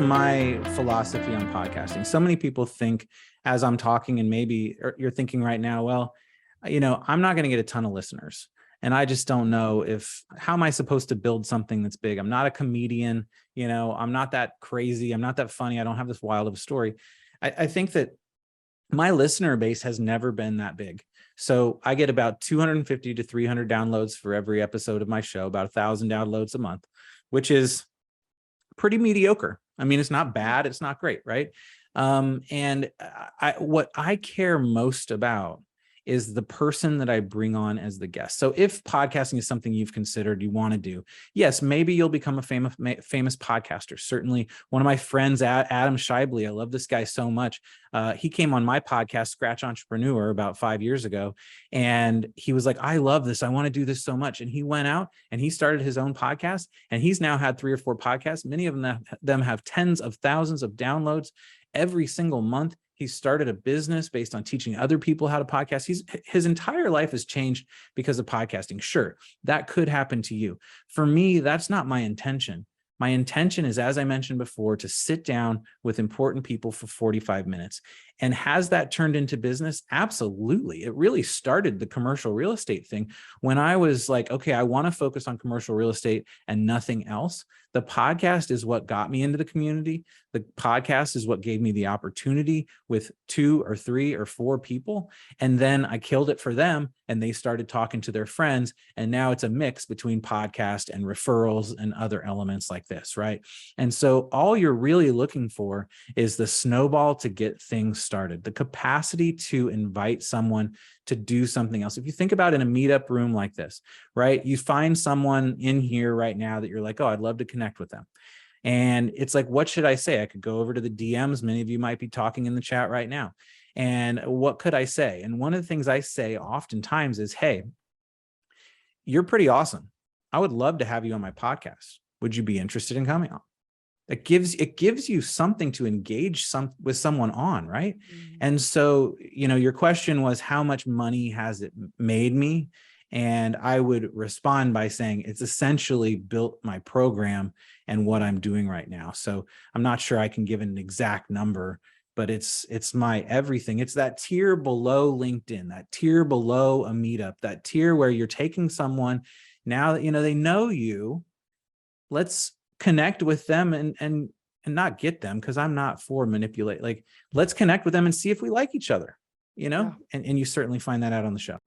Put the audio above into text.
my philosophy on podcasting. So many people think as I'm talking, and maybe you're thinking right now, well, I'm not going to get a ton of listeners. And I just don't know how am I supposed to build something that's big? I'm not a comedian, I'm not that crazy. I'm not that funny. I don't have this wild of a story. I think that my listener base has never been that big. So I get about 250 to 300 downloads for every episode of my show, about 1,000 downloads a month, which is pretty mediocre. I mean, it's not bad. It's not great, right? What I care most about is the person that I bring on as the guest. So if podcasting is something you've considered, you want to do, yes, maybe you'll become a famous podcaster. Certainly one of my friends, Adam Shibley, I love this guy so much. He came on my podcast, Scratch Entrepreneur, about 5 years ago. And he was like, I love this. I want to do this so much. And he went out and he started his own podcast. And he's now had 3 or 4 podcasts. Many of them have tens of thousands of downloads every single month. He started a business based on teaching other people how to podcast. His entire life has changed because of podcasting. Sure, that could happen to you. For me, that's not my intention. My intention is, as I mentioned before, to sit down with important people for 45 minutes. And has that turned into business? Absolutely. It really started the commercial real estate thing when I was like, okay, I want to focus on commercial real estate and nothing else. The podcast is what got me into the community. The podcast is what gave me the opportunity with 2 or 3 or 4 people. And then I killed it for them and they started talking to their friends. And now it's a mix between podcast and referrals and other elements like this, right? And so all you're really looking for is the snowball to get things started, the capacity to invite someone to do something else. If you think about in a meetup room like this, right? You find someone in here right now that you're like, oh, I'd love to connect with them. And it's like, what should I say? I could go over to the DMs. Many of you might be talking in the chat right now. And what could I say? And one of the things I say oftentimes is, hey, you're pretty awesome. I would love to have you on my podcast. Would you be interested in coming on? It gives you something to engage with someone on, right? Mm-hmm. And so, your question was, how much money has it made me? And I would respond by saying it's essentially built my program and what I'm doing right now. So I'm not sure I can give an exact number, but it's my everything. It's that tier below LinkedIn, that tier below a meetup, that tier where you're taking someone now that they know you. Let's connect with them and not get them, because I'm not for manipulate. Like, let's connect with them and see if we like each other, Yeah. and you certainly find that out on the show.